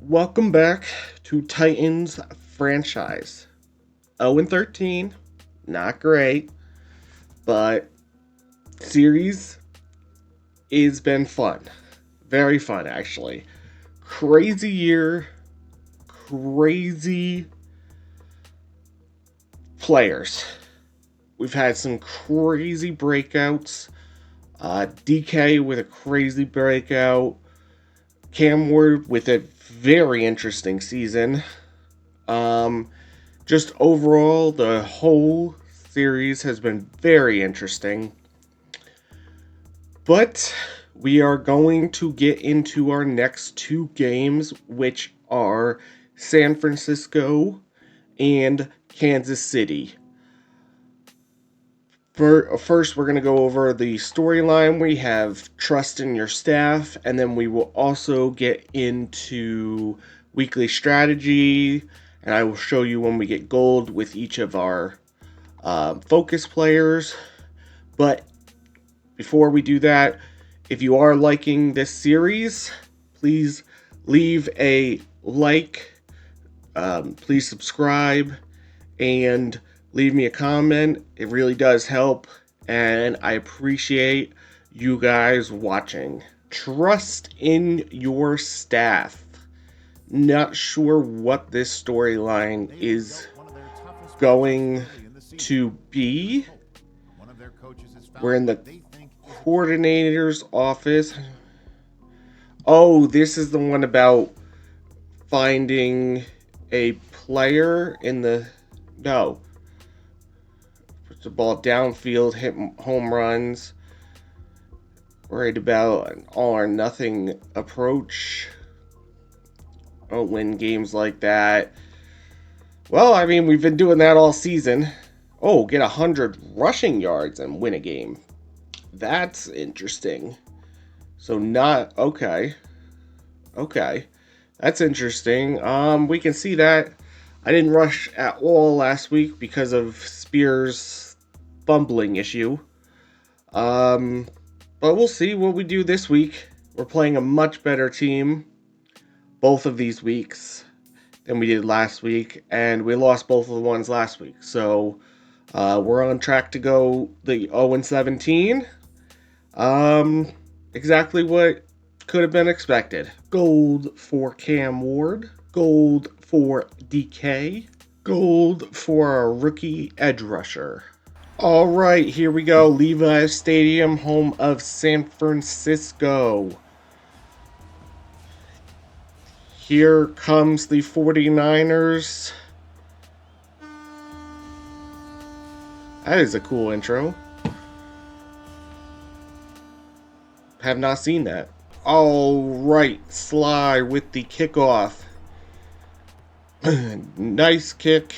Welcome back to Titans franchise. 0-13, not great, but series has been fun. Very fun, actually. Crazy year, crazy players. We've had some crazy breakouts. DK with a crazy breakout. Cam Ward with a very interesting season. Um, just overall, the whole series has been very interesting. But we are going to get into our next two games, which are San Francisco and Kansas City. First, we're going to go over the storyline. We have trust in your staff, and then we will also get into weekly strategy, and I will show you when we get gold with each of our focus players. But before we do that, if you are liking this series, please leave a like, please subscribe, and leave me a comment. It really does help, and I appreciate you guys watching. Trust in your staff. Not sure what this storyline is going to be. We're in the coordinator's office. Oh, this is the one about finding a player in the... No. Puts the ball downfield, hit home runs. Worried about an all or nothing approach. Don't win games like that. Well, I mean, we've been doing that all season. Oh, get 100 rushing yards and win a game. That's interesting. So not... Okay. Okay. That's interesting. We can see that. I didn't rush at all last week because of Spears' fumbling issue. But we'll see what we do this week. We're playing a much better team both of these weeks than we did last week, and we lost both of the ones last week. So we're on track to go the 0-17. Exactly what could have been expected. Gold for Cam Ward. Gold for DK. Gold for our rookie edge rusher. All right, here we go. Levi's Stadium, home of San Francisco. Here comes the 49ers. That is a cool intro. Have not seen that. All right, Sly with the kickoff. Nice kick.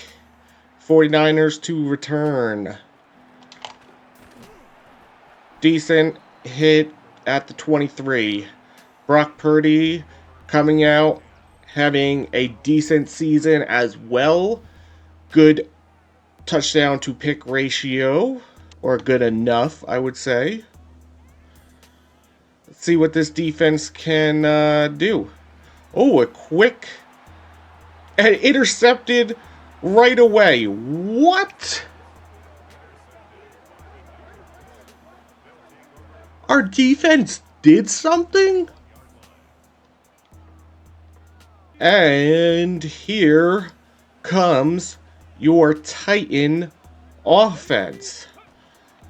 49ers to return. Decent hit at the 23. Brock Purdy coming out, having a decent season as well. Good touchdown to pick ratio, or good enough, I would say. Let's see what this defense can do. Oh, a quick and intercepted right away. What? Our defense did something? And here comes your Titan offense.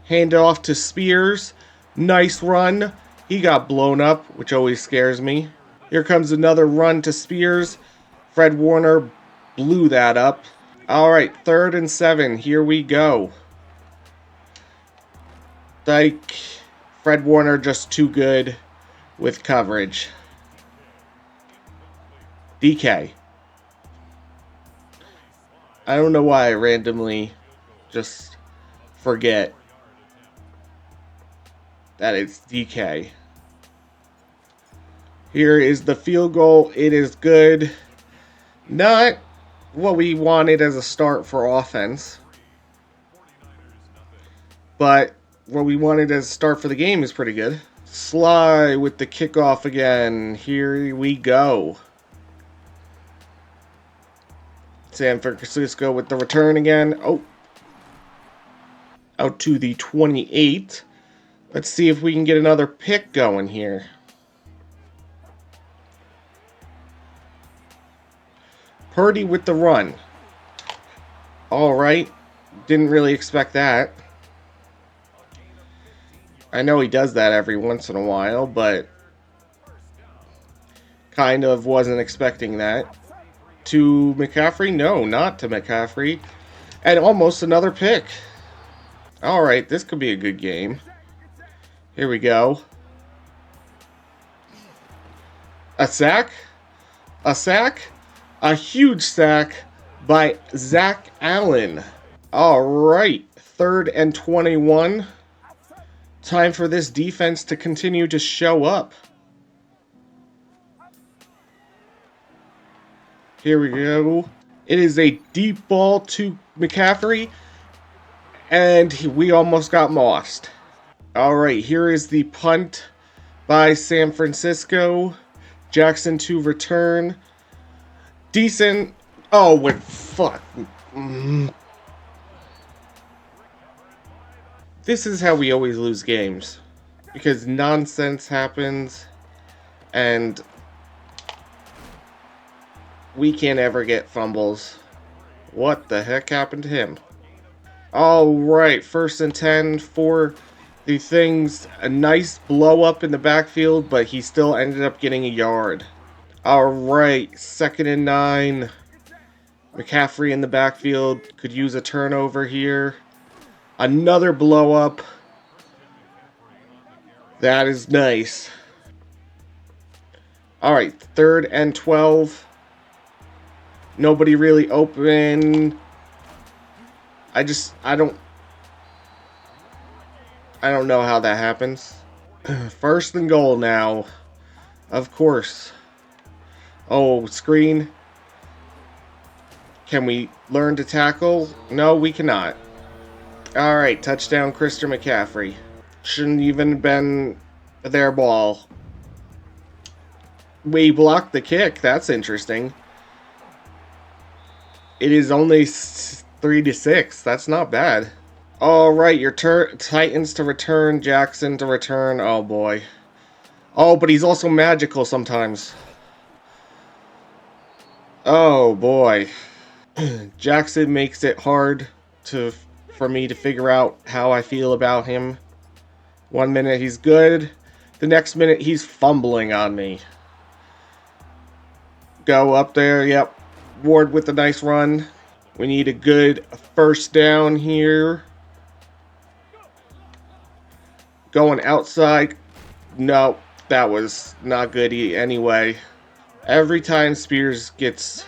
Hand it off to Spears. Nice run. He got blown up, which always scares me. Here comes another run to Spears. Fred Warner blew that up. All right, 3rd and 7. Here we go. Like, Fred Warner just too good with coverage. DK. I don't know why I randomly just forget that it's DK. Here is the field goal. It is good. Not what we wanted as a start for offense, but what we wanted as a start for the game is pretty good. Sly with the kickoff again. Here we go. San Francisco with the return again. Oh, out to the 28. Let's see if we can get another pick going here. Purdy with the run. All right. Didn't really expect that. I know he does that every once in a while, but kind of wasn't expecting that. To McCaffrey? No, not to McCaffrey. And almost another pick. All right, this could be a good game. Here we go. A sack? A sack? A huge sack by Zach Allen. All right, 3rd and 21. Time for this defense to continue to show up. Here we go. It is a deep ball to McCaffrey, and we almost got mossed. All right, here is the punt by San Francisco. Jackson to return. Decent. Oh, what fuck. This is how we always lose games. Because nonsense happens, and we can't ever get fumbles. What the heck happened to him? Alright, 1st and 10 for the Things. A nice blow up in the backfield, but he still ended up getting a yard. Alright, 2nd and 9. McCaffrey in the backfield could use a turnover here. Another blow up. That is nice. Alright, 3rd and 12. Nobody really open. I don't know how that happens. 1st and goal now. Of course. Oh, screen. Can we learn to tackle? No, we cannot. Alright, touchdown Christian McCaffrey. Shouldn't even been their ball. We blocked the kick. That's interesting. It is only 3-6. That's not bad. All right, your Titans to return, Jackson to return. Oh boy. Oh, but he's also magical sometimes. Oh boy. Jackson makes it hard for me to figure out how I feel about him. 1 minute he's good. The next minute he's fumbling on me. Go up there. Yep. Ward with a nice run. We need a good 1st down here. Going outside. No, that was not good anyway. Every time Spears gets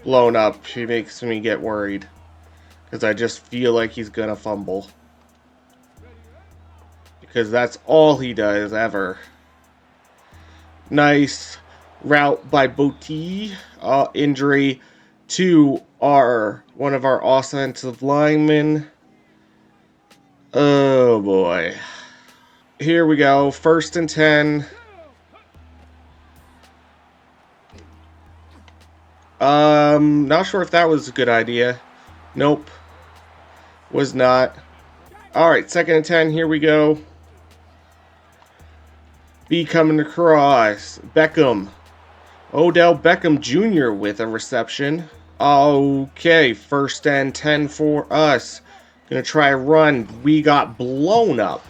blown up, he makes me get worried. Because I just feel like he's going to fumble. Because that's all he does ever. Nice route by Boti. Injury to one of our offensive linemen. Oh boy. Here we go. 1st and 10. Not sure if that was a good idea. Nope. Was not. Alright, 2nd and 10. Here we go. B coming across. Beckham. Odell Beckham Jr. with a reception. Okay, 1st and 10 for us. Gonna try a run. We got blown up.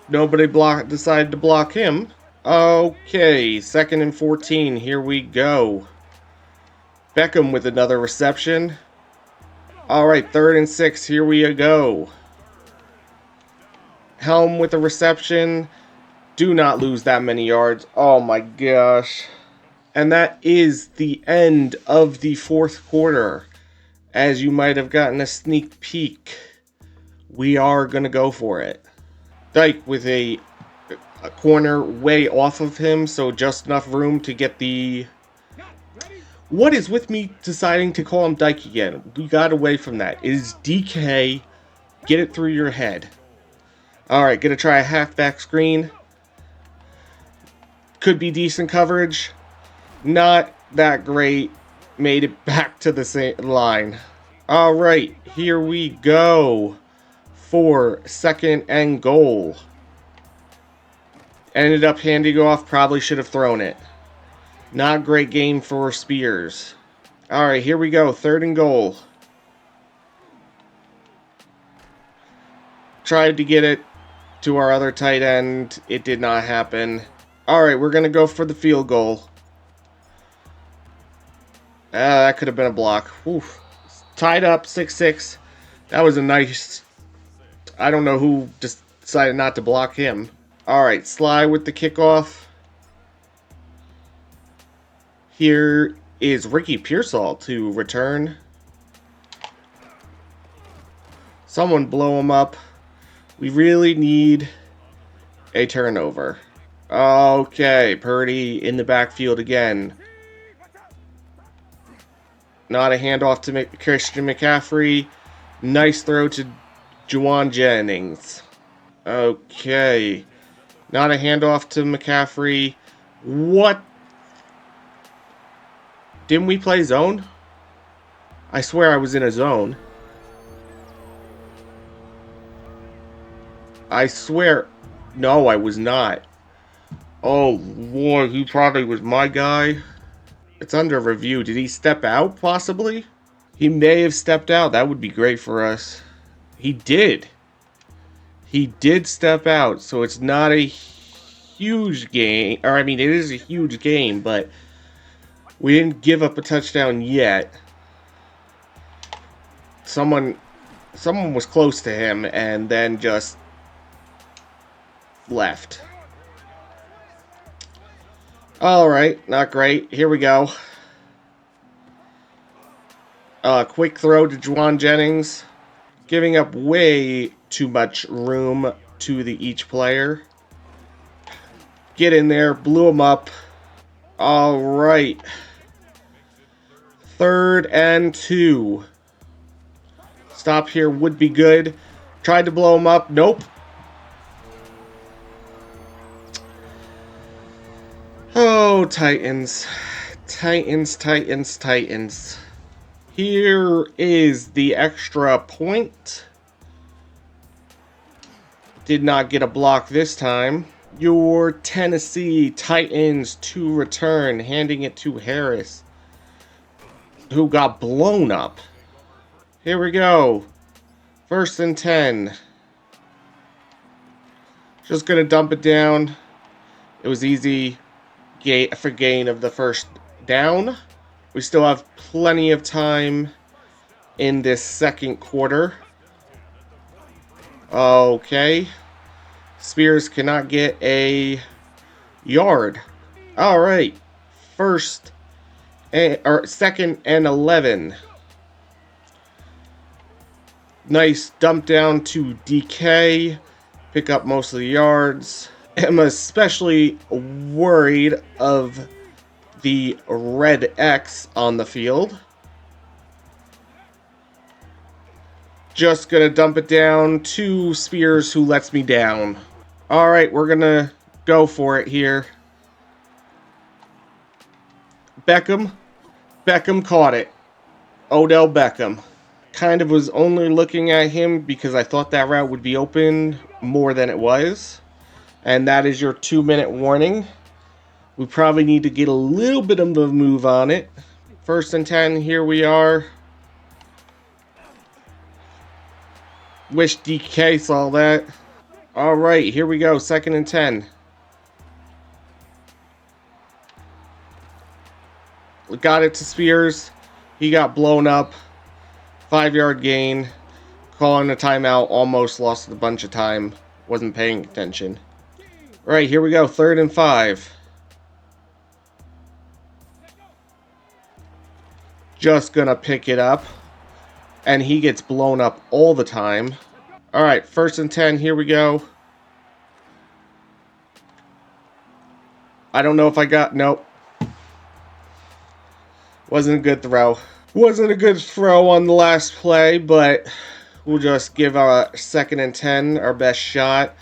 Nobody decided to block him. Okay, 2nd and 14. Here we go. Beckham with another reception. Alright, 3rd and 6. Here we go. Helm with a reception. Do not lose that many yards. Oh my gosh. And that is the end of the 4th quarter. As you might have gotten a sneak peek, we are going to go for it. Dyke with a corner way off of him, so just enough room to get the... What is with me deciding to call him Dyke again? We got away from that. It is DK. Get it through your head. Alright, gonna try a halfback screen. Could be decent coverage. Not that great. made it back to the same line. All right, here we go for second and goal. Ended up handing off, probably should have thrown it. Not a great game for Spears. All right, here we go, third and goal. Tried to get it to our other tight end. It did not happen. All right, we're going to go for the field goal. That could have been a block. Oof. Tied up, 6-6. That was a nice... I don't know who decided not to block him. All right, Sly with the kickoff. Here is Ricky Pearsall to return. Someone blow him up. We really need a turnover. Okay, Purdy in the backfield again. Not a handoff to Christian McCaffrey. Nice throw to Juwan Jennings. Okay. Not a handoff to McCaffrey. What? Didn't we play zone? I swear I was in a zone. I swear. No, I was not. Oh, boy, he probably was my guy. It's under review. Did he step out, possibly? He may have stepped out. That would be great for us. He did. He did step out, so it's not a huge game. Or, I mean, it is a huge game, but we didn't give up a touchdown yet. Someone was close to him and then just left. Alright, not great. Here we go. Quick throw to Juwan Jennings. Giving up way too much room to each player. Get in there, blew him up. Alright. 3rd and 2. Stop here would be good. Tried to blow him up. Nope. Oh, Titans. Titans, Titans, Titans. Here is the extra point. Did not get a block this time. Your Tennessee Titans to return, handing it to Harris, who got blown up. Here we go. 1st and 10. Just gonna dump it down. It was easy for gain of the first down. We still have plenty of time in this second quarter. Okay. Spears cannot get a yard. All right. 2nd and 11. Nice dump down to DK. Pick up most of the yards. I'm especially worried of the red X on the field. Just gonna dump it down to Spears, who lets me down. Alright, we're gonna go for it here. Beckham caught it. Odell Beckham. Kind of was only looking at him because I thought that route would be open more than it was. And that is your 2-minute warning. We probably need to get a little bit of a move on it. 1st and 10, here we are. Wish DK saw that. Alright, here we go, 2nd and 10. We got it to Spears. He got blown up. 5-yard gain. Calling a timeout, almost lost a bunch of time. Wasn't paying attention. Right, here we go, 3rd and 5. Just gonna pick it up. And he gets blown up all the time. Alright, 1st and 10, here we go. I don't know if I got... Nope. Wasn't a good throw. Wasn't a good throw on the last play, but we'll just give our 2nd and 10 our best shot.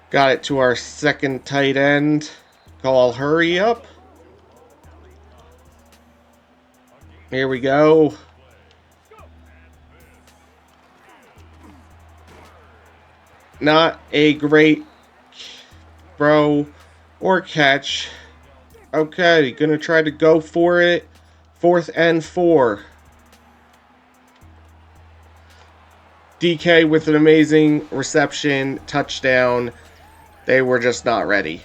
Got it to our second tight end. Call hurry up. Here we go. Not a great throw or catch. Okay, gonna try to go for it. 4th and 4. DK with an amazing reception, touchdown. They were just not ready.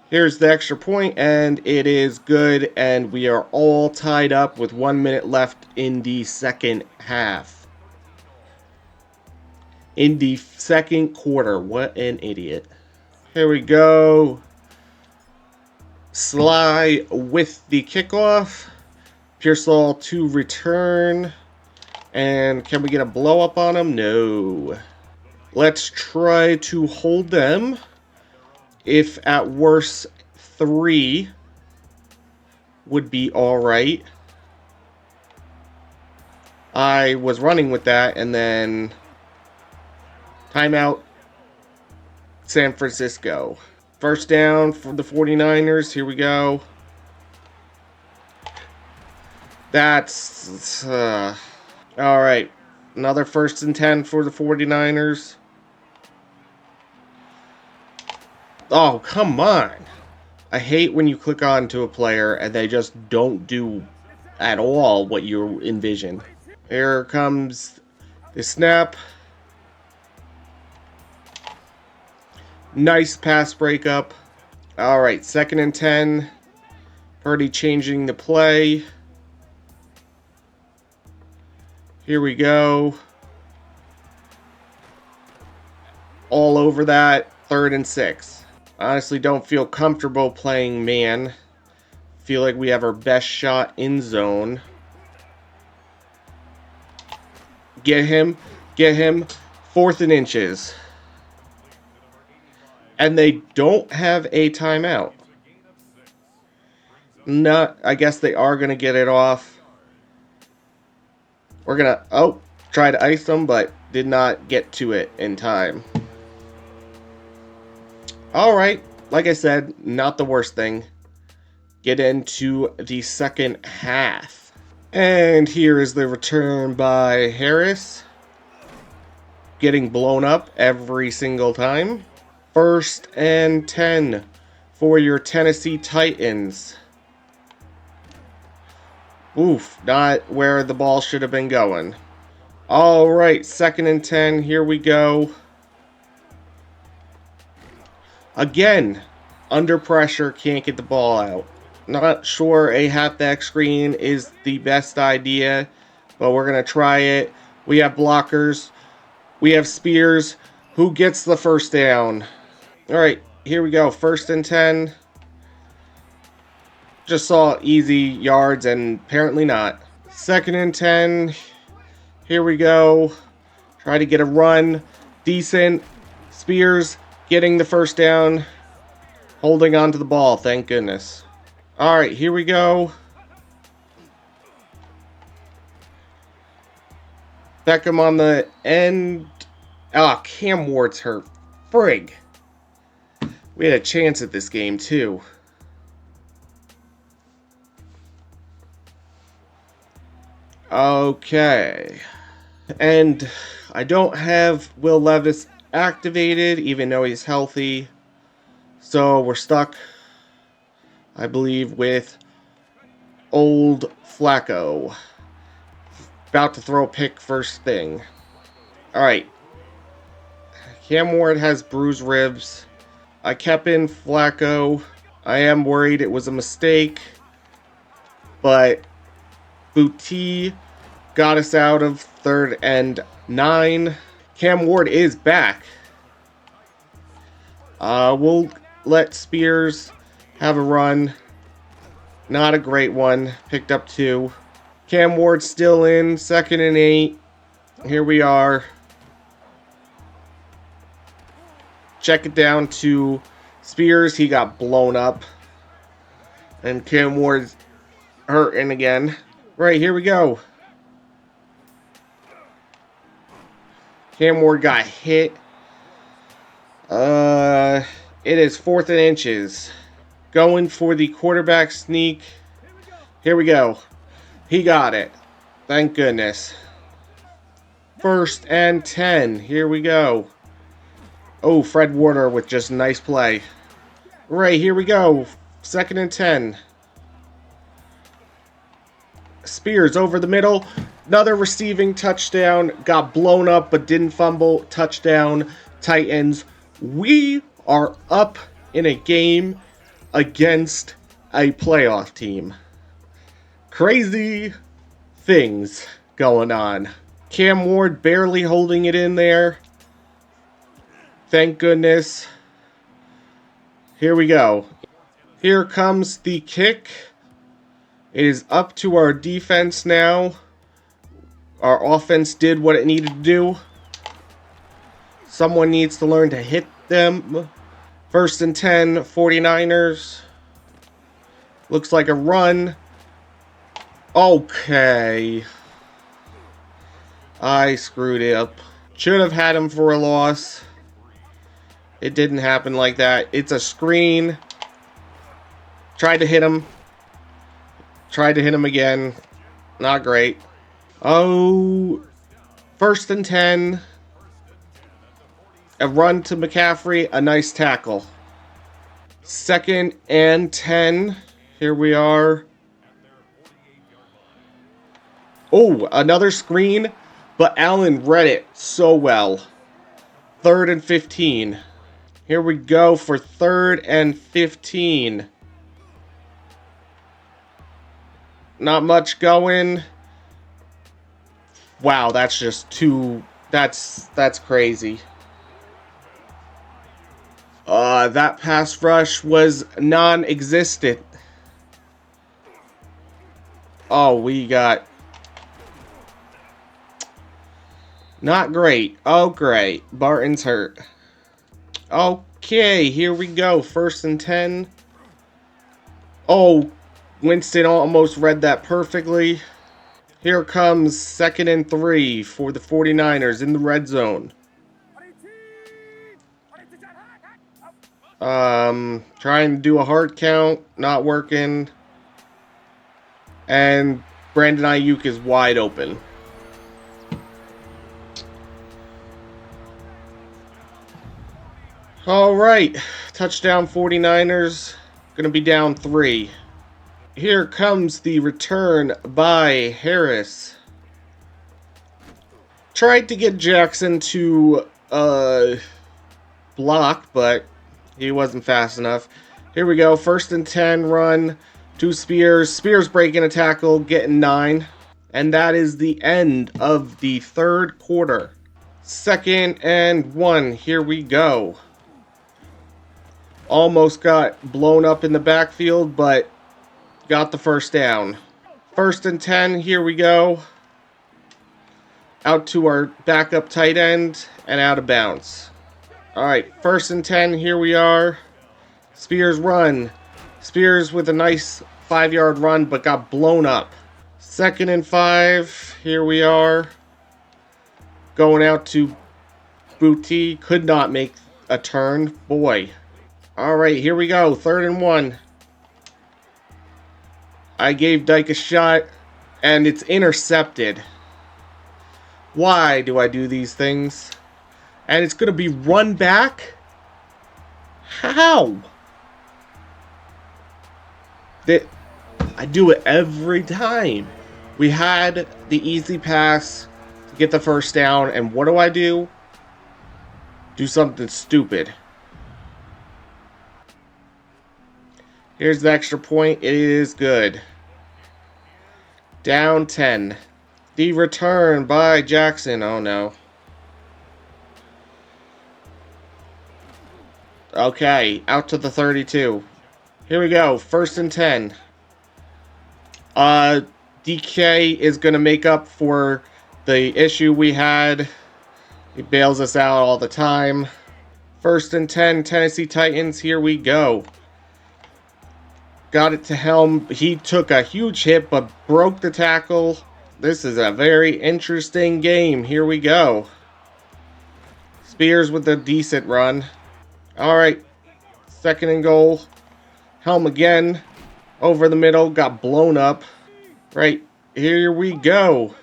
Here's the extra point, and it is good, and we are all tied up with 1 minute left in the second half. In the second quarter. What an idiot. Here we go. Sly with the kickoff. Pearsall to return. And can we get a blow up on him? No. Let's try to hold them. If at worst 3 would be alright. I was running with that, and then timeout San Francisco. First down for the 49ers. Here we go. That's alright. Another 1st and 10 for the 49ers. Oh, come on. I hate when you click on to a player and they just don't do at all what you envision. Here comes the snap. Nice pass breakup. Alright, 2nd and 10. Purdy changing the play. Here we go. All over that. 3rd and 6. Honestly, don't feel comfortable playing man. Feel like we have our best shot in zone. Get him. Get him. 4th and inches. And they don't have a timeout. I guess they are going to get it off. We're going to, try to ice them, but did not get to it in time. Alright, like I said, not the worst thing. Get into the second half. And here is the return by Harris. Getting blown up every single time. 1st and 10 for your Tennessee Titans. Oof, not where the ball should have been going. Alright, 2nd and 10, here we go. Again, under pressure, can't get the ball out. Not sure a halfback screen is the best idea, but we're going to try it. We have blockers. We have Spears. Who gets the first down? Alright, here we go. 1st and 10. Just saw easy yards, and apparently not. 2nd and 10. Here we go. Try to get a run. Decent. Spears getting the first down. Holding on to the ball, thank goodness. Alright, here we go. Beckham on the end. Ah, Cam Ward's hurt. Frig. We had a chance at this game, too. Okay. And I don't have Will Levis activated, even though he's healthy. So we're stuck, I believe, with old Flacco. About to throw a pick first thing. Alright. Cam Ward has bruised ribs. I kept in Flacco. I am worried it was a mistake. But Boutte got us out of 3rd and 9. Cam Ward is back. We'll let Spears have a run. Not a great one. Picked up 2. Cam Ward still in. 2nd and 8. Here we are. Check it down to Spears. He got blown up. And Cam Ward's hurting again. Right, here we go. Cam Ward got hit. It is 4th and inches. Going for the quarterback sneak. Here we go. He got it. Thank goodness. 1st and 10. Here we go. Oh, Fred Warner with just nice play. Right, here we go. 2nd and 10. Spears over the middle. Another receiving touchdown. Got blown up but didn't fumble. Touchdown. Titans. We are up in a game against a playoff team. Crazy things going on. Cam Ward barely holding it in there. Thank goodness. Here we go. Here comes the kick. It is up to our defense now. Our offense did what it needed to do. Someone needs to learn to hit them. 1st and 10, 49ers. Looks like a run. Okay. I screwed it up. Should have had him for a loss. It didn't happen like that. It's a screen. Tried to hit him. Tried to hit him again. Not great. Oh. 1st and 10. A run to McCaffrey. A nice tackle. 2nd and 10. Here we are. Oh, another screen. But Allen read it so well. 3rd and 15. Here we go for 3rd and 15. Not much going. Wow, that's just too... That's crazy. That pass rush was non-existent. Oh, we got... Not great. Oh, great. Barton's hurt. Okay, here we go. 1st and 10. Oh, Winston almost read that perfectly. Here comes 2nd and 3 for the 49ers in the red zone. Trying to do a hard count. Not working. And Brandon Ayuk is wide open. Alright, touchdown 49ers, gonna be down 3. Here comes the return by Harris. Tried to get Jackson to block, but he wasn't fast enough. Here we go, 1st and 10 run to Spears. Spears breaking a tackle, getting 9. And that is the end of the 3rd quarter. 2nd and 1, here we go. Almost got blown up in the backfield, but got the 1st down. 1st and 10, here we go. Out to our backup tight end and out of bounds. Alright, 1st and 10, here we are. Spears run. Spears with a nice 5-yard run, but got blown up. 2nd and 5, here we are. Going out to Booty. Could not make a turn. Boy. Alright, here we go. 3rd and 1. I gave Dyke a shot, and it's intercepted. Why do I do these things? And it's going to be run back? How? I do it every time. We had the easy pass to get the 1st down, and what do? Do something stupid. Here's the extra point. It is good. Down 10. The return by Jackson. Oh no. Okay, out to the 32. Here we go. 1st and 10. DK is going to make up for the issue we had. He bails us out all the time. 1st and 10, Tennessee Titans. Here we go. Got it to Helm. He took a huge hit, but broke the tackle. This is a very interesting game. Here we go. Spears with a decent run. Alright. 2nd and goal. Helm again. Over the middle, got blown up. Right, here we go.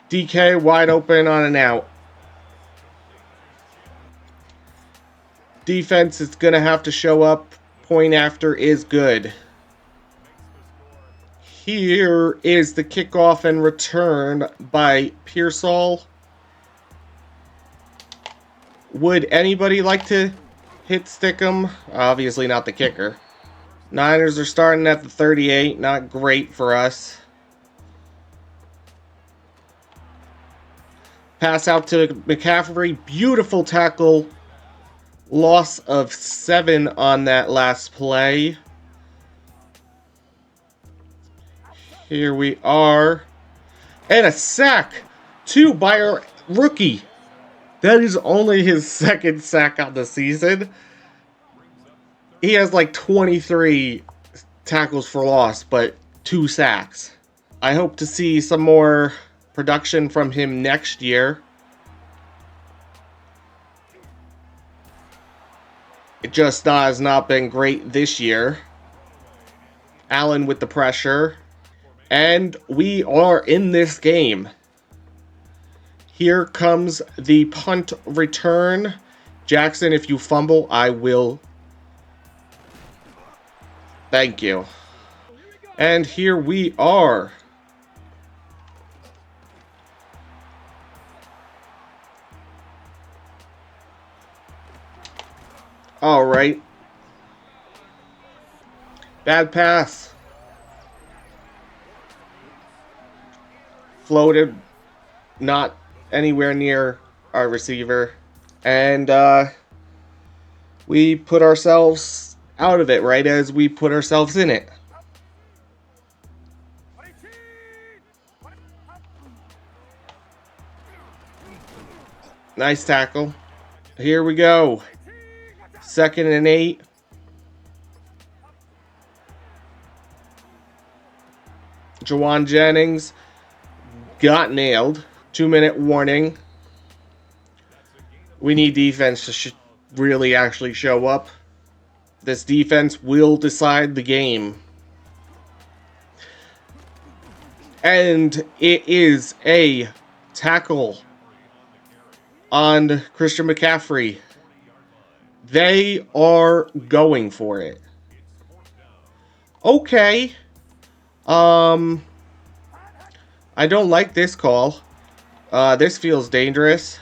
DK wide open on an out. Defense is going to have to show up. Point after is good. Here is the kickoff and return by Pearsall. Would anybody like to hit Stickum? Obviously not the kicker. Niners are starting at the 38. Not great for us. Pass out to McCaffrey. Beautiful tackle. Loss of 7 on that last play. Here we are. And a sack. 2 by our rookie. That is only his second sack on the season. He has like 23 tackles for loss, but 2 sacks. I hope to see some more production from him next year. It just has not been great this year. Allen with the pressure. And we are in this game. Here comes the punt return. Jackson, if you fumble, I will. Thank you. And here we are. All right. Bad pass. Floated. Not anywhere near our receiver. And we put ourselves out of it right as we put ourselves in it. Nice tackle. Here we go. 2nd and 8. Jawan Jennings got nailed. 2-minute warning. We need defense to really actually show up. This defense will decide the game. And it is a tackle on Christian McCaffrey. They are going for it. Okay. I don't like this call. This feels dangerous.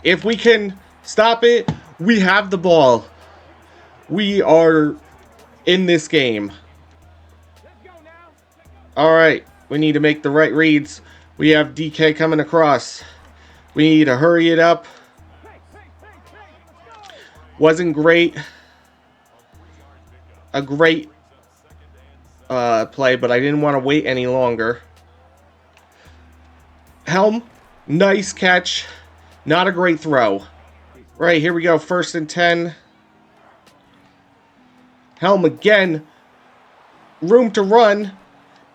If we can stop it, we have the ball. We are in this game. Alright, we need to make the right reads. We have DK coming across. We need to hurry it up. Wasn't great. A great play, but I didn't want to wait any longer. Helm, nice catch. Not a great throw. Right, here we go. 1st and 10. Helm again. Room to run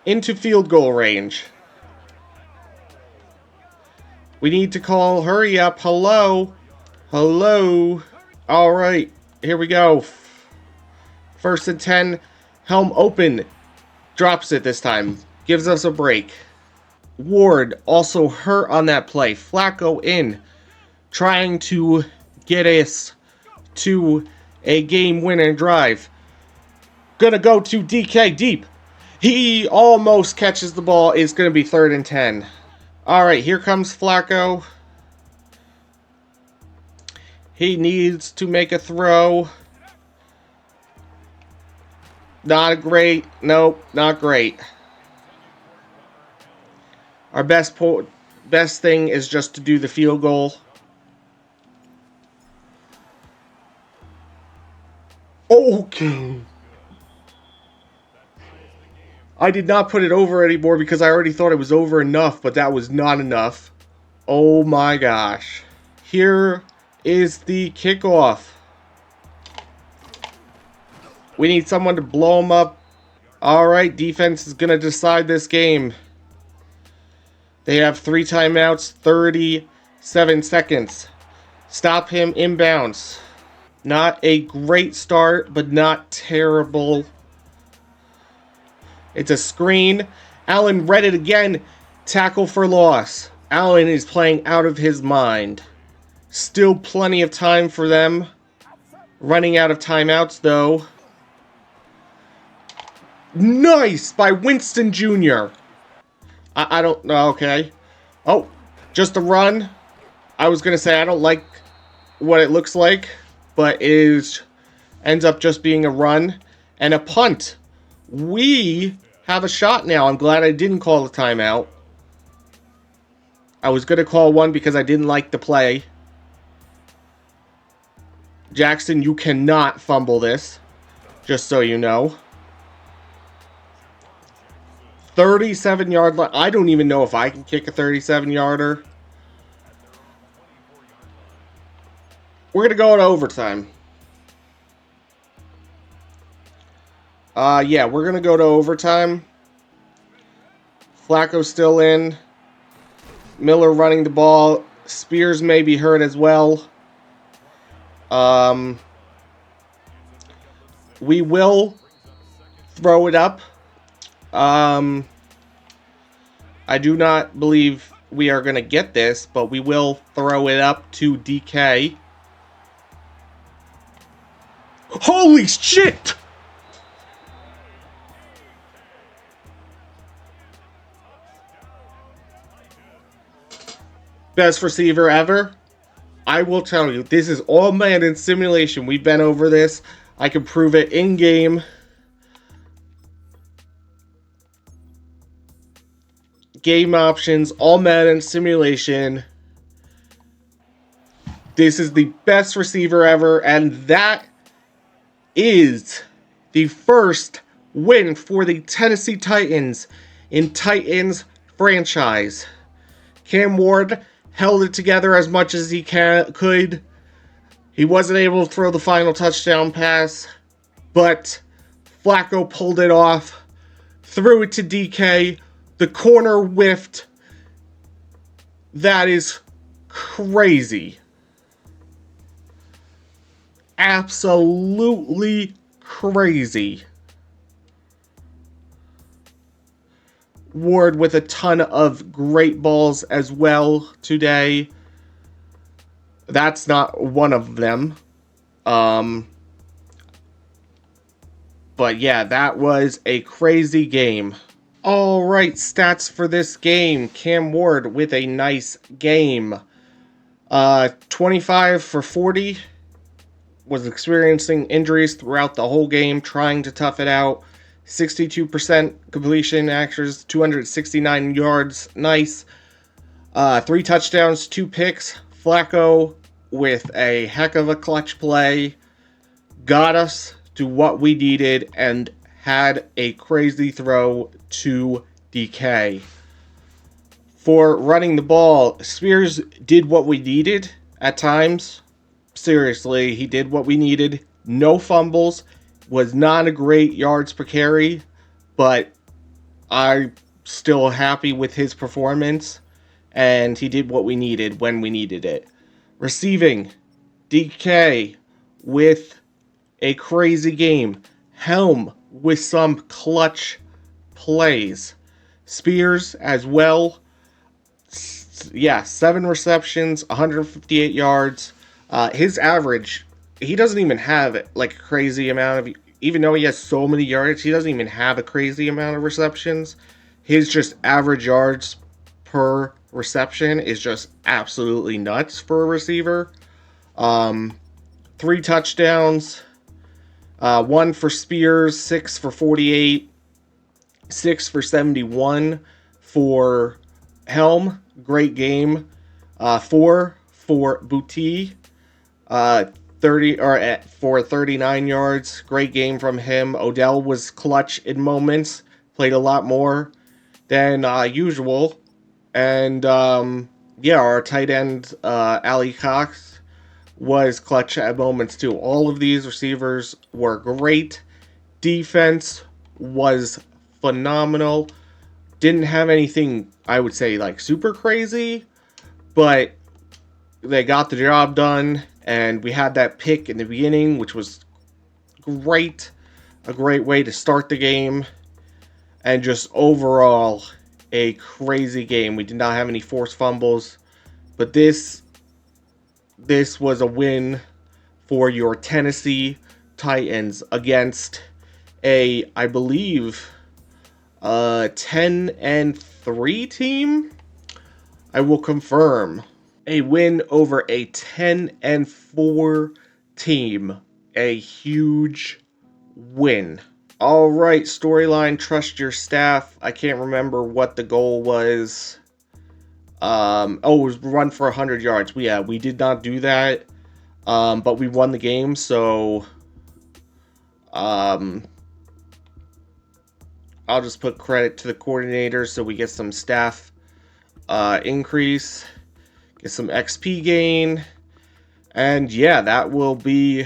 into field goal range. We need to call. Hurry up. Hello. Hello. All right, here we go. 1st and 10. Helm open. Drops it this time. Gives us a break. Ward also hurt on that play. Flacco in. Trying to get us to a game-winning drive. Gonna go to DK deep. He almost catches the ball. It's gonna be 3rd and 10. All right, here comes Flacco. He needs to make a throw. Not great. Nope, not great. Our best thing is just to do the field goal. Okay. I did not put it over anymore because I already thought it was over enough, but that was not enough. Oh my gosh. Here is the kickoff. We need someone to blow him up. Alright, defense is going to decide this game. They have 3 timeouts, 37 seconds. Stop him inbounds. Not a great start, but not terrible. It's a screen. Allen read it again. Tackle for loss. Allen is playing out of his mind. Still plenty of time for them. Running out of timeouts, though. Nice by Winston Jr. I don't know. Okay. Oh, just a run. I was going to say I don't like what it looks like, but it ends up just being a run and a punt. We have a shot now. I'm glad I didn't call the timeout. I was going to call one because I didn't like the play. Jackson, you cannot fumble this, just so you know. 37-yard line. I don't even know if I can kick a 37-yarder. We're going to go into overtime. Yeah, we're going to go to overtime. Flacco's still in. Miller running the ball. Spears may be hurt as well. We will throw it up. I do not believe we are going to get this, but we will throw it up to DK. Holy shit! Best receiver ever? I will tell you, this is all Madden simulation. We've been over this. I can prove it in-game. Game options, all Madden simulation. This is the best receiver ever, and that is the first win for the Tennessee Titans in Titans franchise. Cam Ward held it together as much as he could. He wasn't able to throw the final touchdown pass, but Flacco pulled it off, threw it to DK. The corner whiffed. That is crazy. Absolutely crazy. Ward with a ton of great balls as well today. That's not one of them. But yeah, that was a crazy game. All right, stats for this game. Cam Ward with a nice game. 25 for 40. Was experiencing injuries throughout the whole game, trying to tough it out. 62% completion accuracy, 269 yards. Nice. 3 touchdowns, 2 picks. Flacco with a heck of a clutch play. Got us to what we needed and had a crazy throw to DK. For running the ball, Spears did what we needed at times. Seriously, he did what we needed. No fumbles. Was not a great yards per carry, but I'm still happy with his performance. And he did what we needed when we needed it. Receiving, DK with a crazy game. Helm with some clutch plays. Spears as well. Yeah, 7 receptions, 158 yards. His average, he doesn't even have like a crazy amount of, even though he has so many yards, he doesn't even have a crazy amount of receptions. His just average yards per reception is just absolutely nuts for a receiver. 3 touchdowns, 1 for Spears, 6 for 48, 6 for 71 for Helm. Great game. 4 for Boutte. 39 yards. Great game from him. Odell was clutch in moments. Played a lot more than usual. And yeah, our tight end Ali Cox was clutch at moments too. All of these receivers were great. Defense was phenomenal. Didn't have anything, I would say, like super crazy, but they got the job done. And we had that pick in the beginning, which was great. A great way to start the game. And just overall, a crazy game. We did not have any forced fumbles. But this was a win for your Tennessee Titans against I believe, 10-3 team. I will confirm a win over a 10-4 team. A huge win. All right, storyline, trust your staff. I can't remember what the goal was. It was run for 100 yards. We did not do that. But we won the game, so I'll just put credit to the coordinator so we get some staff increase, get some XP gain, and yeah, that will be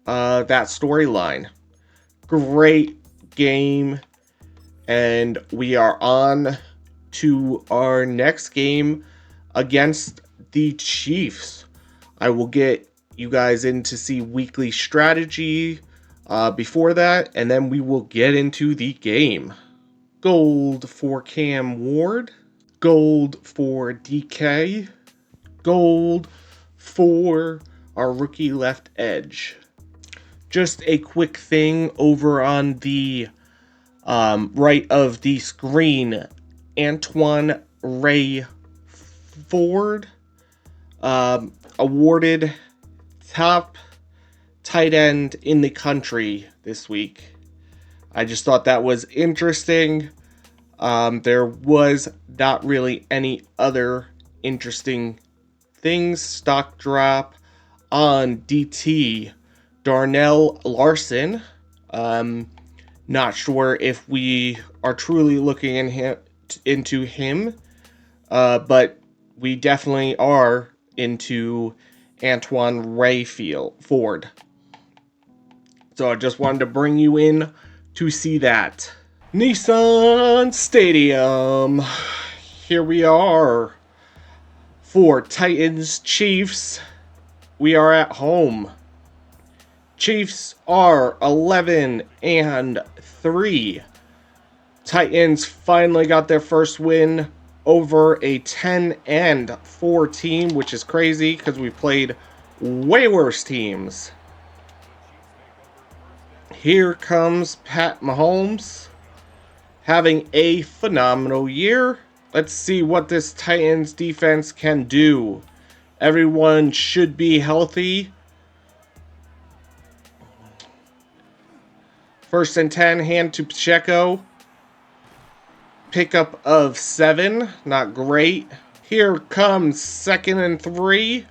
that storyline. Great game, and we are on to our next game against the Chiefs. I will get you guys in to see weekly strategy before that, and then we will get into the game. Gold for Cam Ward, gold for DK, gold for our rookie left edge. Just a quick thing over on the right of the screen, Antoine Ray Ford awarded top tight end in the country this week. I just thought that was interesting. There was not really any other interesting things. Stock drop on DT Darnell Larson. Not sure if we are truly looking into him, but we definitely are into Antoine Ray Ford. So I just wanted to bring you in to see that. Nissan Stadium. Here we are for Titans Chiefs. We are at home. Chiefs are 11-3. Titans finally got their first win over a 10-4 team, which is crazy because we played way worse teams. Here comes Pat Mahomes having a phenomenal year. Let's see what this Titans defense can do. Everyone should be healthy. 1st and 10, hand to Pacheco. Pickup of 7, not great. Here comes 2nd and 3.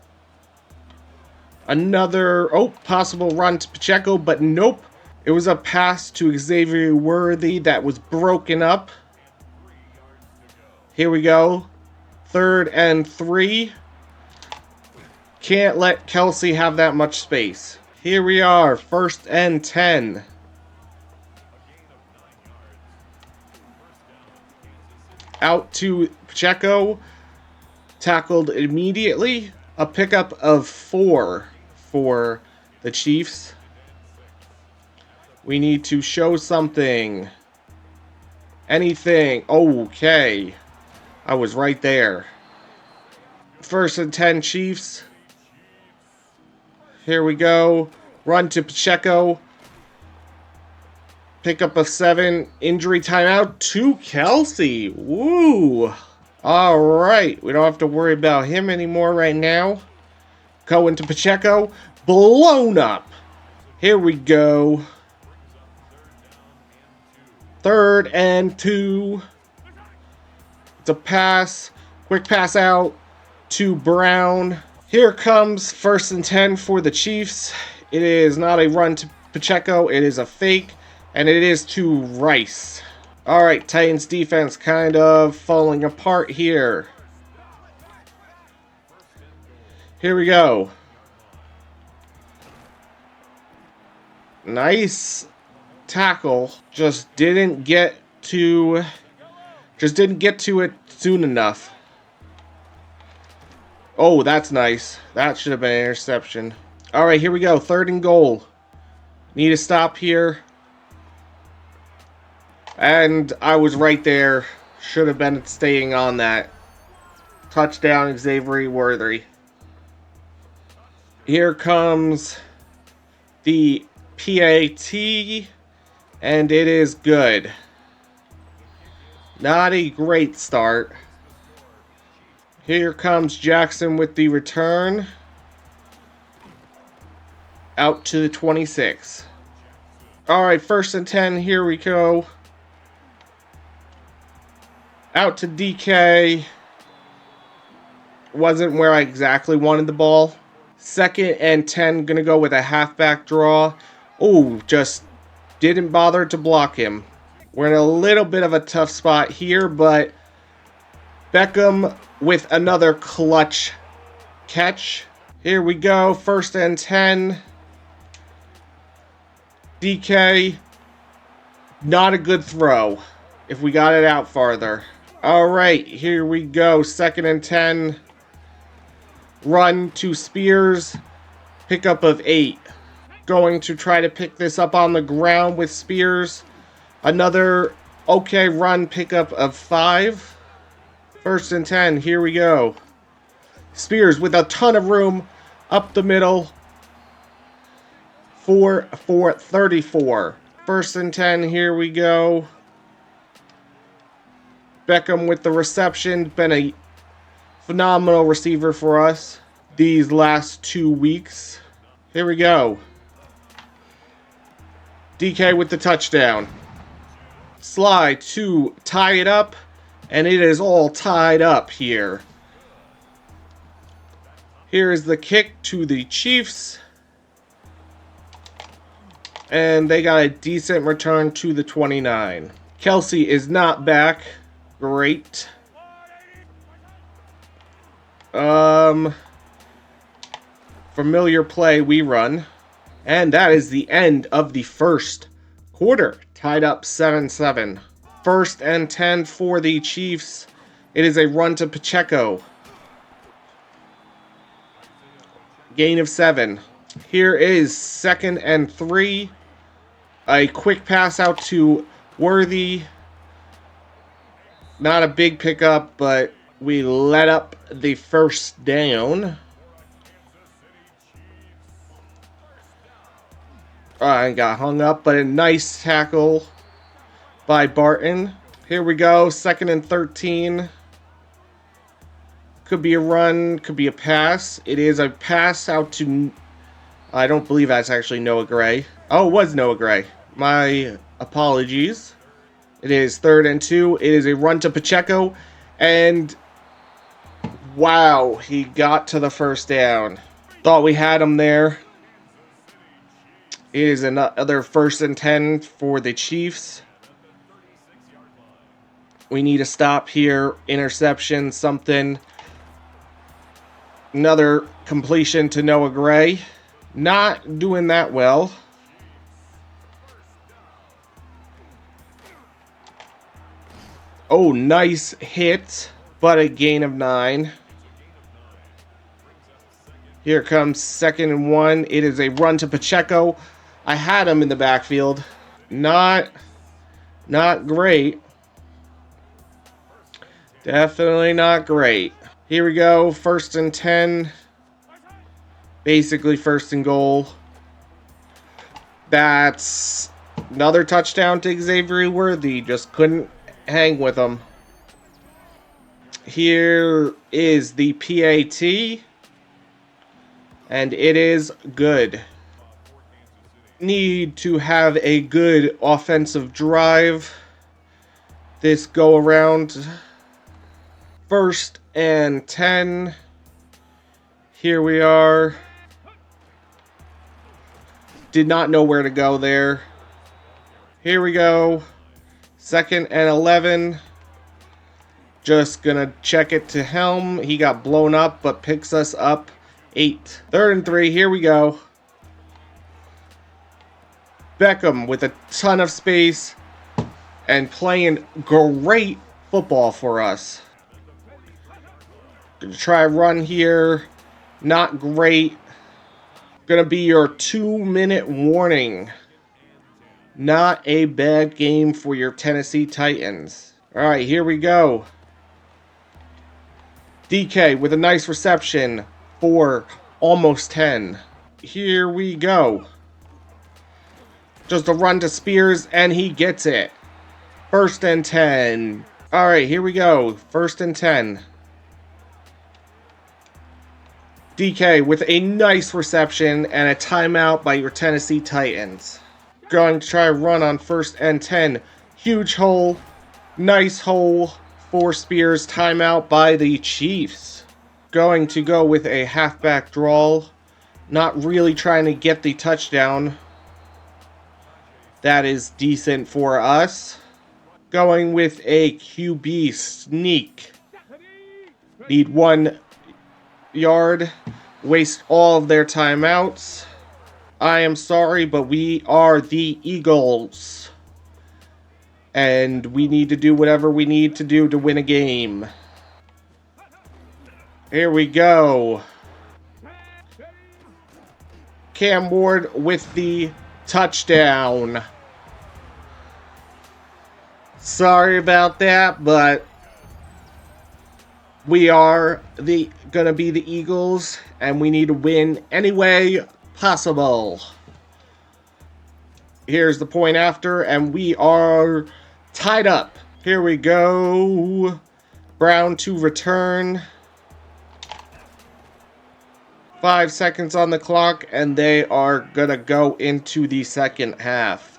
Another, possible run to Pacheco, but nope. It was a pass to Xavier Worthy that was broken up. Here we go. 3rd and 3. Can't let Kelsey have that much space. Here we are, 1st and 10. Out to Pacheco. Tackled immediately. A pickup of 4 for the Chiefs. We need to show something. Anything. Okay. I was right there. 1st and 10 Chiefs. Here we go. Run to Pacheco. Pickup of 7. Injury timeout to Kelsey. Woo. All right. We don't have to worry about him anymore right now. Going to Pacheco. Blown up. Here we go. 3rd and 2. It's a pass. Quick pass out to Brown. Here comes 1st and 10 for the Chiefs. It is not a run to Pacheco. It is a fake. And it is to Rice. All right, Titans defense kind of falling apart here. Here we go. Nice tackle. Just didn't get to it soon enough. Oh, that's nice. That should have been an interception. All right, here we go. 3rd and goal. Need to stop here. And I was right there. Should have been staying on that. Touchdown, Xavier Worthy. Here comes the PAT, and it is good. Not a great start. Here comes Jackson with the return. Out to the 26. Alright, 1st and 10. Here we go. Out to DK. Wasn't where I exactly wanted the ball. 2nd and 10. Gonna go with a halfback draw. Oh, just didn't bother to block him. We're in a little bit of a tough spot here, but Beckham with another clutch catch. Here we go. 1st and 10. DK. Not a good throw. If we got it out farther. Alright, here we go. 2nd and 10. Run to Spears. Pickup of 8. Going to try to pick this up on the ground with Spears. Another okay run, pickup of 5. 1st and 10. Here we go. Spears with a ton of room up the middle. 4 for 34. 1st and 10. Here we go. Beckham with the reception. Been a phenomenal receiver for us these last 2 weeks. Here we go. DK with the touchdown. Slide to tie it up, and it is all tied up here. Here is the kick to the Chiefs, and they got a decent return to the 29. Kelsey is not back. Great. Familiar play, we run. And that is the end of the 1st quarter. Tied up 7-7. 1st and 10 for the Chiefs. It is a run to Pacheco. Gain of 7. Here is 2nd and 3. A quick pass out to Worthy. Not a big pickup, but we let up the 1st down. I got hung up, but a nice tackle by Barton. Here we go, 2nd and 13. Could be a run, could be a pass. It is a pass out to... I don't believe that's actually Noah Gray. Oh, it was Noah Gray. My apologies. It is 3rd and 2. It is a run to Pacheco. And... wow, he got to the 1st down. Thought we had him there. It is another 1st and 10 for the Chiefs. We need a stop here. Interception, something. Another completion to Noah Gray. Not doing that well. Oh, nice hit, but a gain of 9. Here comes 2nd and 1. It is a run to Pacheco. I had him in the backfield. Not great. Definitely not great. Here we go. 1st and 10. Basically 1st and goal. That's another touchdown to Xavier Worthy. Just couldn't hang with him. Here is the PAT. And it is good. Need to have a good offensive drive this go around. 1st and 10. Here we are. Did not know where to go there. Here we go. 2nd and 11. Just gonna check it to Helm. He got blown up, but picks us up 8. 3rd and 3. Here we go. Beckham with a ton of space and playing great football for us. Gonna try a run here. Not great. Gonna be your 2-minute warning. Not a bad game for your Tennessee Titans. Alright, here we go. DK with a nice reception for almost 10. Here we go. Just a run to Spears, and he gets it. 1st and 10. Alright, here we go. 1st and 10. DK with a nice reception and a timeout by your Tennessee Titans. Going to try a run on 1st and 10. Huge hole. Nice hole for Spears. Timeout by the Chiefs. Going to go with a halfback draw. Not really trying to get the touchdown. That is decent for us. Going with a QB sneak. Need 1 yard. Waste all of their timeouts. I am sorry, but we are the Eagles. And we need to do whatever we need to do to win a game. Here we go. Cam Ward with the touchdown. Sorry about that, but we are gonna be the Eagles, and we need to win any way possible. Here's the point after, and we are tied up. Here we go. Brown to return. 5 seconds on the clock, and they are gonna go into the second half.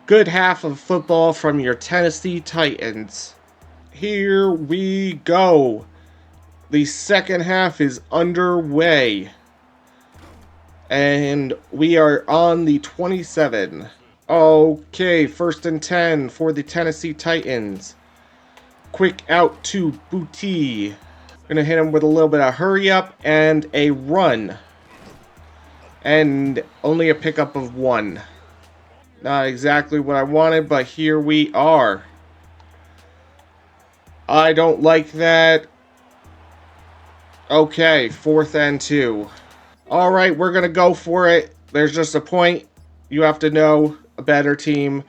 Good half of football from your Tennessee Titans. Here we go. The second half is underway. And we are on the 27. Okay, 1st and 10 for the Tennessee Titans. Quick out to Booty. Gonna hit him with a little bit of hurry up and a run. And only a pickup of 1. Not exactly what I wanted, but here we are. I don't like that. Okay, 4th and 2. Alright, we're gonna go for it. There's just a point. You have to know a better team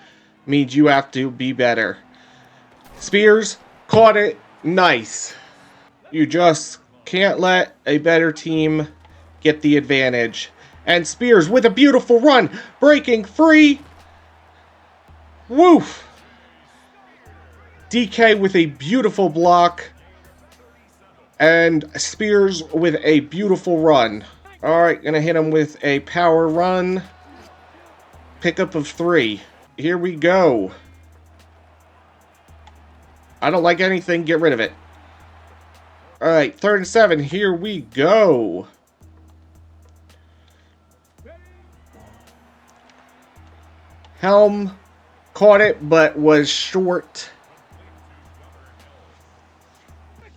means you have to be better. Spears caught it. Nice. You just can't let a better team get the advantage. And Spears with a beautiful run, breaking free. Woof. DK with a beautiful block. And Spears with a beautiful run. Alright, gonna hit him with a power run. Pickup of 3. Here we go. I don't like anything, get rid of it. Alright, 3rd and 7, here we go. Helm caught it, but was short.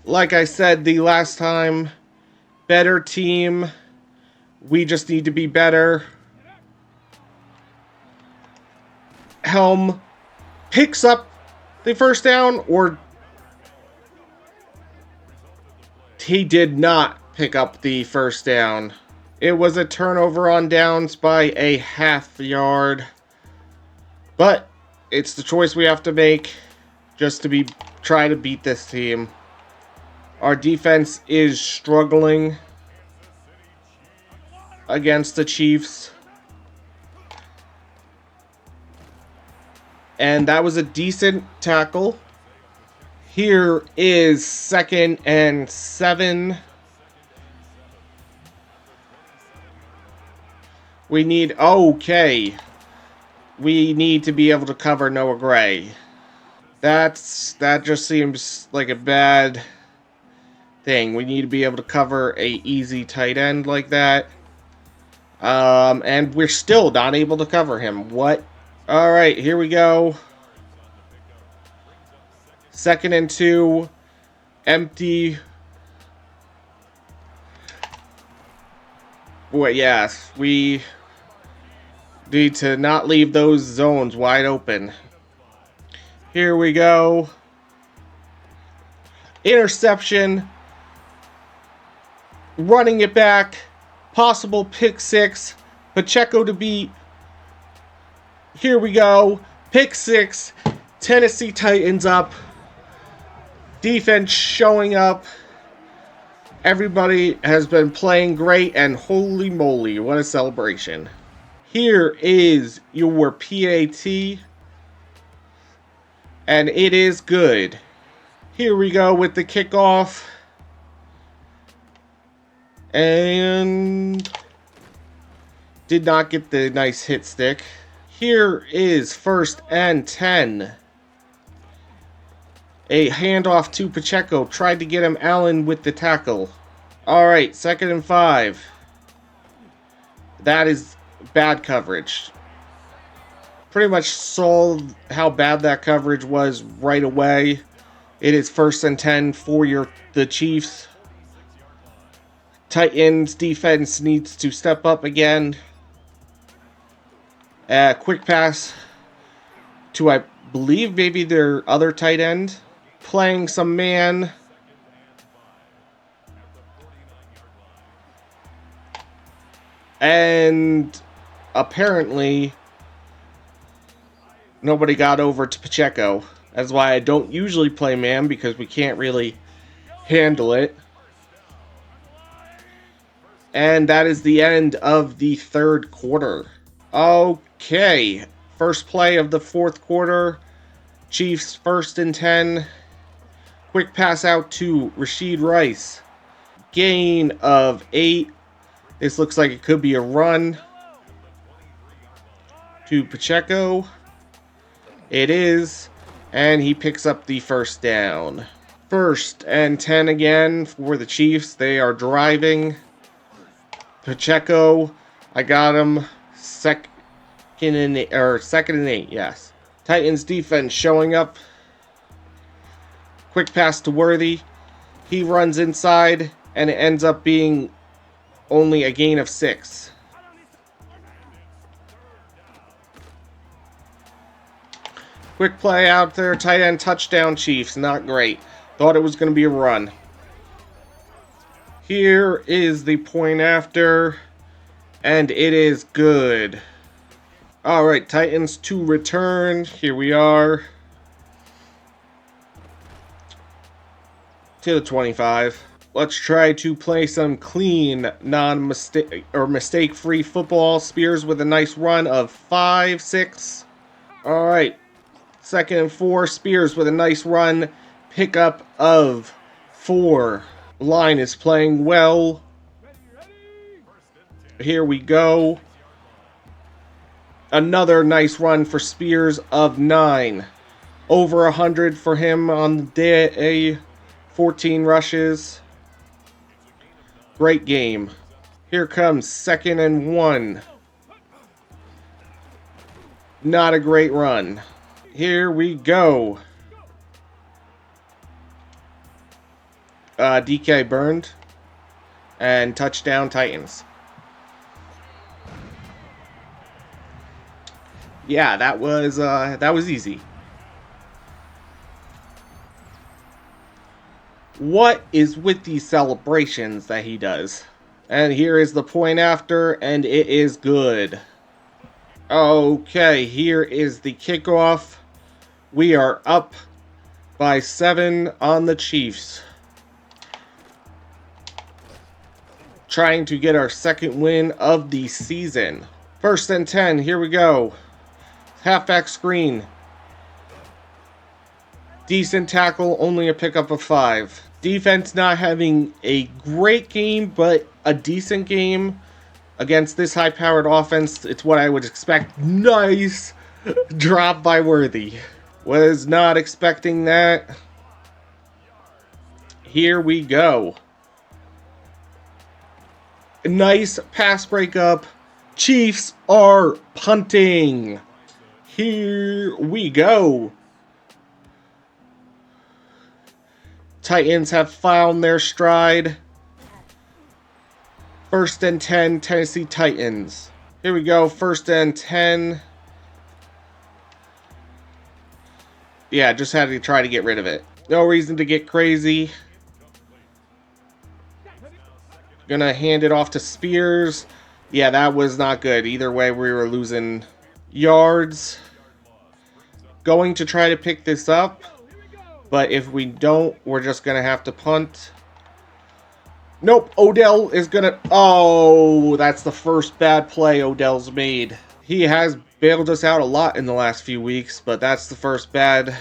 Like I said the last time, better team. We just need to be better. Helm picks up the 1st down, or he did not pick up the 1st down. It was a turnover on downs by a half yard. But it's the choice we have to make just to try to beat this team. Our defense is struggling against the Chiefs. And that was a decent tackle. Here is 2nd and 7. We need to be able to cover Noah Gray. That just seems like a bad thing. We need to be able to cover a easy tight end like that. And we're still not able to cover him. What? Alright, here we go. 2nd and 2. Empty. Boy, yes, we need to not leave those zones wide open. Here we go. Interception. running it back, possible pick six, Pacheco to beat. Here we go, pick six, Tennessee Titans up, defense showing up. Everybody has been playing great, and holy moly, what a celebration. Here is your PAT, and it is good. Here we go with the kickoff. And did not get the nice hit stick. Here is 1st and 10. A handoff to Pacheco. Tried to get him Allen with the tackle. Alright, 2nd and 5. That is bad coverage. Pretty much saw how bad that coverage was right away. It is 1st and 10 for the Chiefs. Titans defense needs to step up again. Quick pass to, I believe, maybe their other tight end. Playing some man. And apparently nobody got over to Pacheco. That's why I don't usually play man, because we can't really handle it. And that is the end of the 3rd quarter. Okay, first play of the 4th quarter. Chiefs 1st and 10. Quick pass out to Rashid Rice. Gain of 8. This looks like it could be a run to Pacheco. It is, and he picks up the 1st down. 1st and 10 again for the Chiefs. They are driving. Pacheco, I got him. 2nd and 8, yes. Titans defense showing up. Quick pass to Worthy. He runs inside, and it ends up being only a gain of 6. Quick play out there, tight end touchdown Chiefs. Not great. Thought it was going to be a run. Here is the point after, and it is good. Alright, Titans to return. Here we are. To the 25. Let's try to play some clean, mistake-free football. Spears with a nice run of 5, 6. Alright, 2nd and 4. Spears with a nice run. Pickup of 4. Line is playing well. Here we go. Another nice run for Spears of 9. Over 100 for him on the day. 14 rushes. Great game. Here comes 2nd and 1. Not a great run. Here we go. DK burned. And touchdown Titans. Yeah, that was easy. What is with these celebrations that he does? And here is the point after, and it is good. Okay, here is the kickoff. We are up by 7 on the Chiefs. Trying to get our 2nd win of the season. 1st and 10, here we go. Halfback screen. Decent tackle, only a pickup of 5. Defense not having a great game, but a decent game against this high-powered offense. It's what I would expect. Nice drop by Worthy. Was not expecting that. Here we go. Nice pass breakup. Chiefs are punting. Here we go. Titans have found their stride. 1st and 10, Tennessee Titans. Here we go, 1st and 10. Yeah, just had to try to get rid of it. No reason to get crazy. Gonna hand it off to Spears. Yeah, that was not good. Either way, we were losing yards. Going to try to pick this up, but if we don't, we're just gonna have to punt. Nope, Odell is gonna... Oh, that's the first bad play Odell's made. He has bailed us out a lot in the last few weeks, but that's the first bad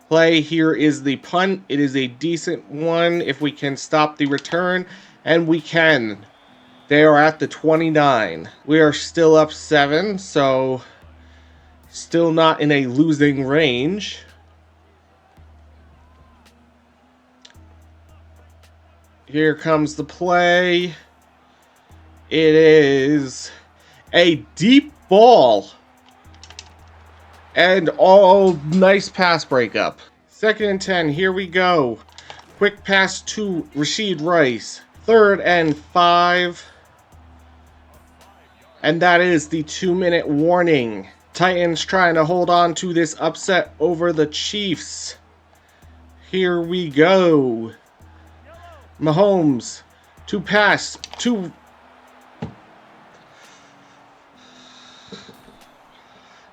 play. Here is the punt. It is a decent one if we can stop the return, and we can. They are at the 29. We are still up 7, so still not in a losing range. Here comes the play. It is a deep ball. And all nice pass breakup. 2nd and 10, here we go. Quick pass to Rashid Rice. 3rd and 5. And that is the 2-minute warning. Titans trying to hold on to this upset over the Chiefs. Here we go. Mahomes to pass to...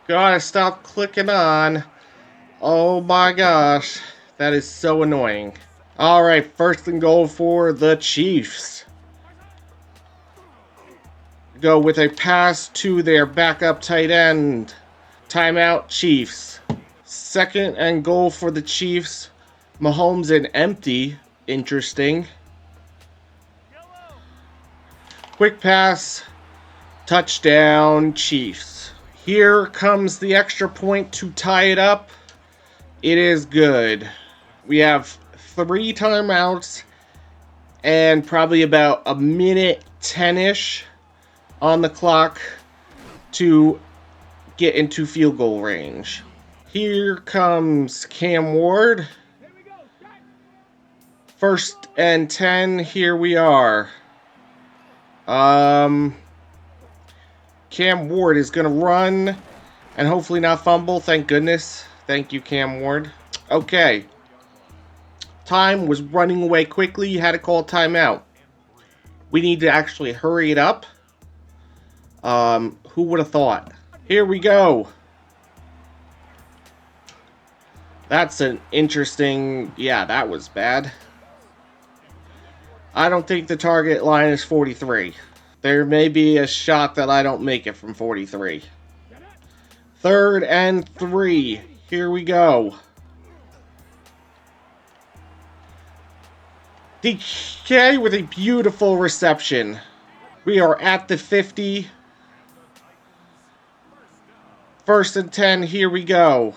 Gotta stop clicking on. Oh my gosh. That is so annoying. Alright, 1st and goal for the Chiefs. Go with a pass to their backup tight end. Timeout, Chiefs. 2nd and goal for the Chiefs. Mahomes in empty. Interesting. Quick pass. Touchdown, Chiefs. Here comes the extra point to tie it up. It is good. We have 3 timeouts and probably about a minute 10-ish on the clock to get into field goal range. Here comes Cam Ward. 1st and 10, here we are. Cam Ward is going to run and hopefully not fumble. Thank goodness. Thank you, Cam Ward. Okay. Time was running away quickly. You had to call timeout. We need to actually hurry it up. Who would have thought? Here we go. That's an interesting... Yeah, that was bad. I don't think the target line is 43. There may be a shot that I don't make it from 43. 3rd and 3. Here we go. DK with a beautiful reception. We are at the 50. 1st and 10. Here we go.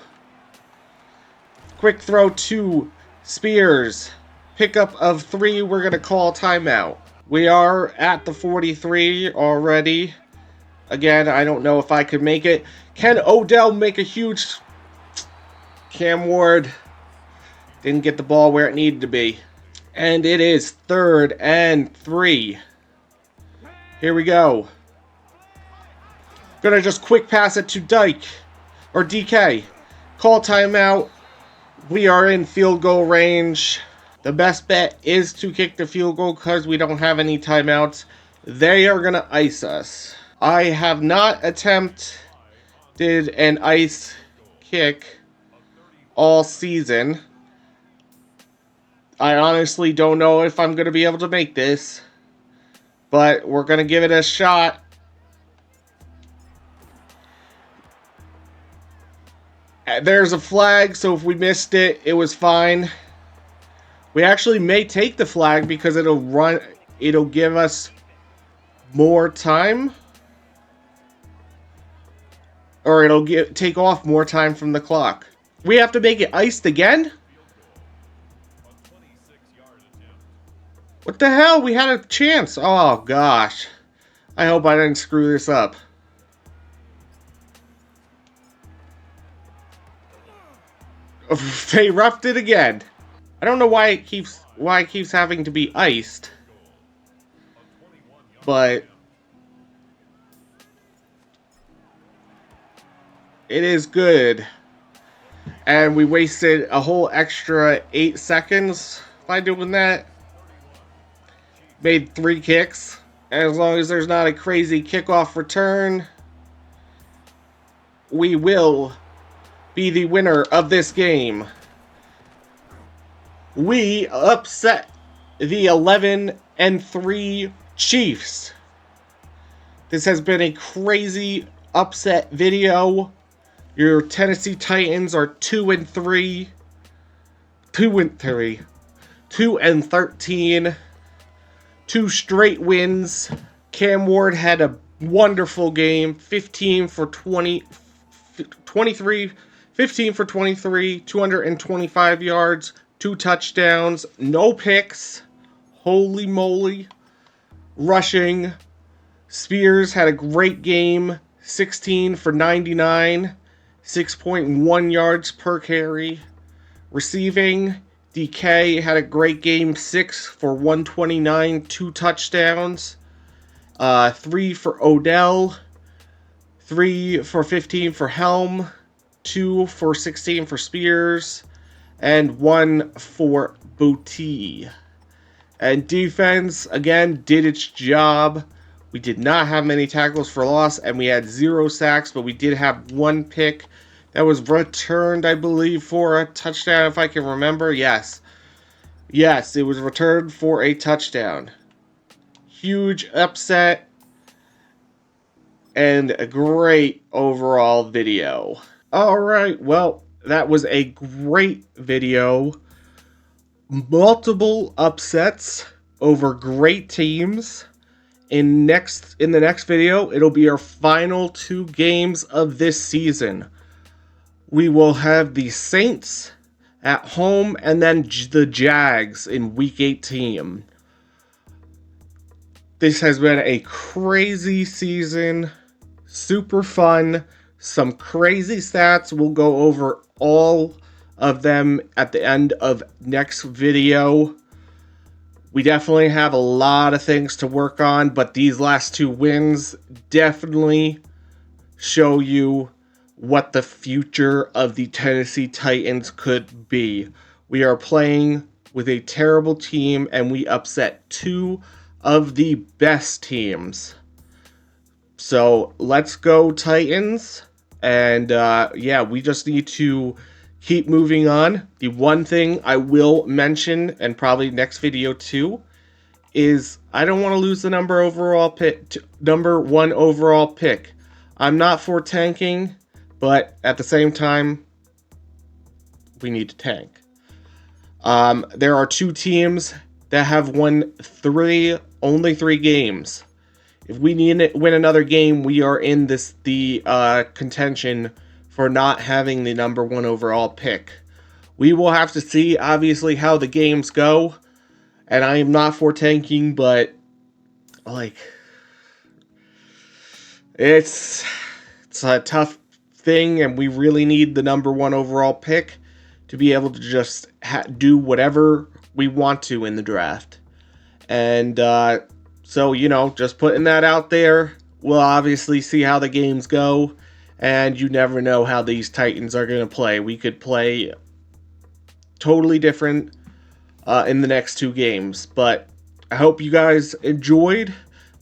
Quick throw to Spears. Pickup of 3. We're going to call timeout. We are at the 43 already. Again, I don't know if I could make it. Can Odell make a huge... Cam Ward didn't get the ball where it needed to be. And it is 3rd and 3. Here we go. Gonna just quick pass it to Dyke. Or DK. Call timeout. We are in field goal range. The best bet is to kick the field goal because we don't have any timeouts. They are going to ice us. I have not attempted an ice kick all season. I honestly don't know if I'm going to be able to make this. But we're going to give it a shot. There's a flag, so if we missed it, it was fine. We actually may take the flag because it'll give us more time. Or it'll take off more time from the clock. We have to make it iced again? What the hell? We had a chance. Oh, gosh. I hope I didn't screw this up. They roughed it again. I don't know why it keeps having to be iced. But it is good. And we wasted a whole extra 8 seconds by doing that. made 3 kicks. And as long as there's not a crazy kickoff return, we will be the winner of this game. We upset the 11-3 Chiefs. This has been a crazy upset video. Your Tennessee Titans are 2-3. 2-3. 2-13. 2 straight wins. Cam Ward had a wonderful game. 15 for 20, 23, 15 for 23, 225 yards, 2 touchdowns, no picks. Holy moly. Rushing. Spears had a great game. 16 for 99, 6.1 yards per carry. Receiving, DK had a great game. 6 for 129, 2 touchdowns. 3 for Odell. 3 for 15 for Helm. 2 for 16 for Spears. And 1 for Booty. And defense, again, did its job. We did not have many tackles for loss, and we had 0 sacks, but we did have 1 pick that was returned, I believe, for a touchdown, if I can remember. Yes. Yes, it was returned for a touchdown. Huge upset, and a great overall video. Alright, well, that was a great video. Multiple upsets over great teams. In the next video, it'll be our final 2 games of this season. We will have the Saints at home and then the Jags in Week 18. This has been a crazy season, super fun, some crazy stats. We'll go over all of them at the end of next video. We definitely have a lot of things to work on, but these last 2 wins definitely show you what the future of the Tennessee Titans could be. We are playing with a terrible team, and we upset 2 of the best teams. So let's go Titans. And yeah, we just need to keep moving on. The one thing I will mention, and probably next video too, is I don't want to lose the number 1 overall pick. I'm not for tanking, but at the same time, we need to tank. There are 2 teams that have won only 3 games. If we need to win another game, we are in the contention for not having the number 1 overall pick. We will have to see, obviously, how the games go. And I am not for tanking, but, like, it's a tough thing, and we really need the number 1 overall pick to be able to just do whatever we want to in the draft. And so, just putting that out there. We'll obviously see how the games go, and you never know how these Titans are going to play. We could play totally different in the next 2 games, but I hope you guys enjoyed.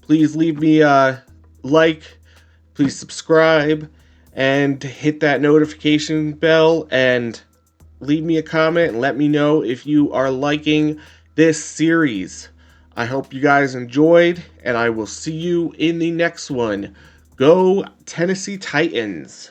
Please leave me a like, please subscribe, and hit that notification bell, and leave me a comment and let me know if you are liking this series. I hope you guys enjoyed, and I will see you in the next one. Go Tennessee Titans!